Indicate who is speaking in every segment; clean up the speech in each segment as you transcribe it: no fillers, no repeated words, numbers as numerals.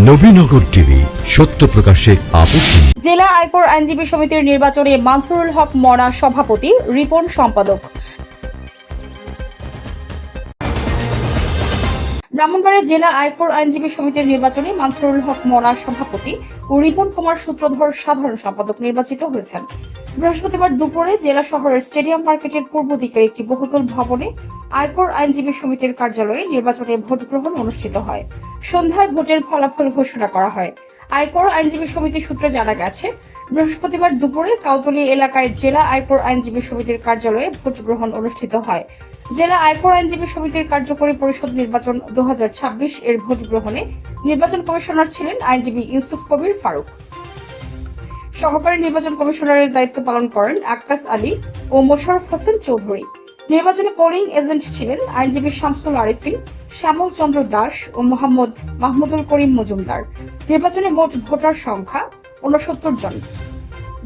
Speaker 1: Nabinagar TV সত্য প্রকাশে আপোষহীন।
Speaker 2: জেলা আয়কর আইনজীবী সমিতির নির্বাচনে মানসুরুল হক মনা সভাপতি, রিপন সম্পাদক। ব্রাহ্মণবাড়িয়া জেলা আয়কর আইনজীবী সমিতির নির্বাচনে মানসুরুল হক মনা সভাপতি ও রিপন কুমার সূত্রধর সাধারণ সম্পাদক নির্বাচিত হয়েছেন। বৃহস্পতিবার দুপুরে জেলা শহরের স্টেডিয়াম মার্কেটের পূর্ব দিকের একটি বহুতল ভবনে আয়কর আইনজীবী সমিতির কার্যালয়ে নির্বাচনে ভোট গ্রহণ অনুষ্ঠিত হয়। সন্ধ্যায় ভোটের ফলাফল ঘোষণা করা হয়। আয়কর আইনজীবী সমিতি সূত্রে জানা গেছে, বৃহস্পতিবার দুপুরে কাউতলী এলাকায় জেলা আয়কর আইনজীবী সমিতির কার্যালয়ে ভোট গ্রহণ অনুষ্ঠিত হয়। জেলা আয়কর আইনজীবী সমিতির কার্যকরী পরিষদ নির্বাচন 2026 এর ভোট গ্রহণে নির্বাচন কমিশনার ছিলেন আইনজীবী ইউসুফ কবির ফারুক। সহকারী নির্বাচন কমিশনারের দায়িত্ব পালন করেন আক্কাস আলী ও মোশাররফ হোসেন চৌধুরী। নির্বাচনে পোলিং এজেন্ট ছিলেন আইনজীবী শামসুল আরিফিন, শ্যামল চন্দ্র দাস ও মোহাম্মদ মাহমুদুল করিম মজুমদার। নির্বাচনে মোট ভোটার সংখ্যা 69 জন।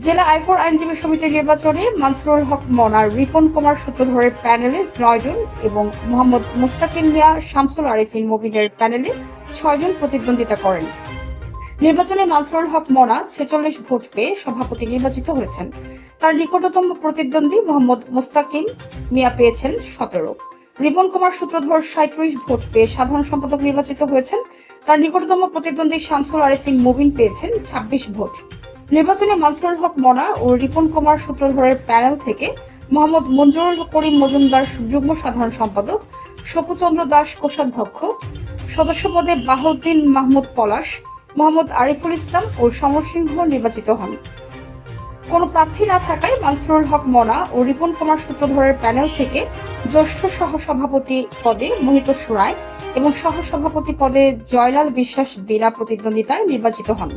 Speaker 2: জেলা আয়কর আইনজীবী সমিতির নির্বাচনে মানসুরুল হক মনার, রিপন কুমার সূত্রধরের প্যানেলে 9 জন এবং মোহাম্মদ মুস্তাকিম মিয়া, শামসুল আরিফিন মবিনের প্যানেলে 6 জন প্রতিদ্বন্দ্বিতা করেন। নির্বাচনে মানসুরুল হক মনা 46 ভোট পেয়ে সভাপতি নির্বাচিত হয়েছেন। তার নিকটতম প্রতিদ্বন্দ্বী মোহাম্মদ মুস্তাকিম মিয়া পেয়েছেন 17। রিপন কুমার সূত্রধর 37 ভোট পেয়ে সাধারণ সম্পাদক নির্বাচিত হয়েছেন। তার নিকটতম প্রতিদ্বন্দ্বী শামসুল আরিফিন মুবিন পেয়েছেন 26 ভোট। নির্বাচনে মানসুরুল হক মনা ও রিপন কুমার সূত্রধরের প্যানেল থেকে মোহাম্মদ মঞ্জুরুল করিম মজুমদার যুগ্ম সাধারণ সম্পাদক, সপুচন্দ্র দাস কোষাধ্যক্ষ, সদস্য পদে বাহাউদ্দিন মাহমুদ পলাশ, মোহাম্মদ আরিফুল ইসলাম ও সমর সিংহ নির্বাচিত হন। কোন প্রার্থী না থাকায় মানসুরুল হক মনা ও রিপন কুমার সূত্রধরের প্যানেল থেকে জ্যেষ্ঠ সহসভাপতি পদে মোহিত সুরায় এবং সহসভাপতি পদে জয়লাল বিশ্বাস বিনা প্রতিদ্বন্দ্বিতায় নির্বাচিত হন।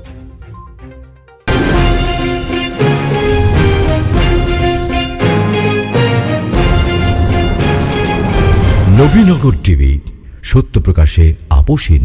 Speaker 1: নবীনগর টিভি সত্য প্রকাশে আপোষহীন।